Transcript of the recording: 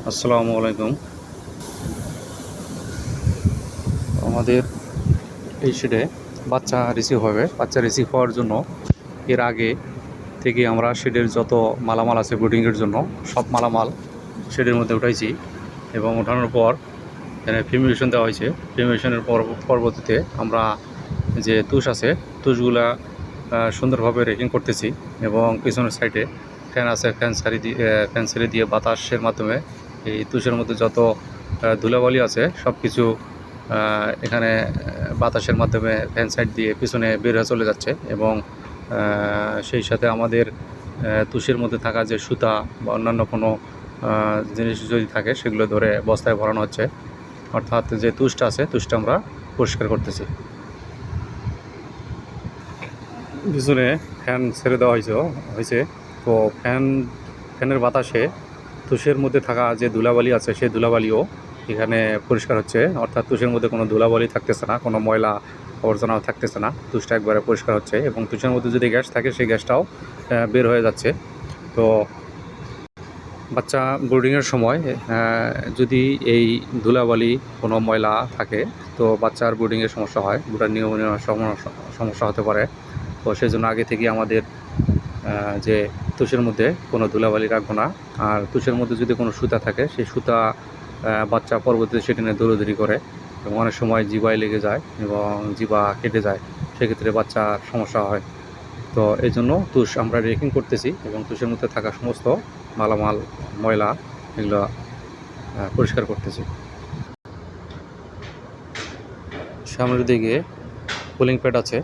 আসসালামু আলাইকুম। আমাদের এই শেডে বাচ্চা রিসিভ হবে। বাচ্চা রিসিভ হওয়ার জন্য এর আগে থেকে আমরা শেডের যত মালামাল আছে ব্রিডিংয়ের জন্য সব মালামাল শেডের মধ্যে উঠাইছি এবং ওঠানোর পর এখানে ফিউমিগেশন দেওয়া হয়েছে। ফিউমিগেশনের পরবর্তীতে আমরা যে তুষ আছে তুষগুলা সুন্দরভাবে রেকিং করতেছি এবং পিছনের সাইডে ফ্যান আছে, ফ্যান ছেড়ে দিয়ে বাতাসের মাধ্যমে এই তুষের মধ্যে যত ধুলাবালি আছে সব কিছু এখানে বাতাসের মাধ্যমে ফ্যান সাইড দিয়ে পিছনে বের হয়ে চলে যাচ্ছে এবং সেই সাথে আমাদের তুষের মধ্যে থাকা যে সুতা বা অন্যান্য কোনো জিনিস যদি থাকে সেগুলো ধরে বস্তায় ভরানো হচ্ছে। অর্থাৎ যে তুষটা আছে তুষটা আমরা পরিষ্কার করতেছি। পিছনে ফ্যান ছেড়ে দেওয়া হয়েছে। তো ফ্যানের বাতাসে তুষের মধ্যে থাকা যে ধুলাবালি আছে সেই ধুলাবালিও এখানে পরিষ্কার হচ্ছে। অর্থাৎ তুষের মধ্যে কোনো ধুলাবালি থাকতেছে না, কোনো ময়লা আবর্জনাও থাকতেছে না। তুষটা একবারে পরিষ্কার হচ্ছে এবং তুষের মধ্যে যদি গ্যাস থাকে সেই গ্যাসটাও বের হয়ে যাচ্ছে। তো বাচ্চা ব্রিডিংয়ের সময় যদি এই ধুলাবালি কোনো ময়লা থাকে তো বাচ্চার ব্রিডিংয়ের সমস্যা হয়, ব্রুডার নিউমোনিয়ার সমস্যা হতে পারে। তো সেই জন্য আগে থেকেই আমাদের যে তুষের মধ্যে কোনো ধুলাবালি রাখবো না। আর তুষের মধ্যে যদি কোনো সুতা থাকে সেই সুতা বাচ্চা পরবর্তীতে সেটা নিয়ে দৌড়াদৌড়ি করে এবং অনেক সময় জিবায় লেগে যায় এবং জিবা কেটে যায়, সেক্ষেত্রে বাচ্চার সমস্যা হয়। তো এই জন্য তুষ আমরা রেকিং করতেছি এবং তুষের মধ্যে থাকা সমস্ত মালামাল ময়লা এগুলো পরিষ্কার করতেছি। সামনের দিকে কুলিং প্যাড আছে।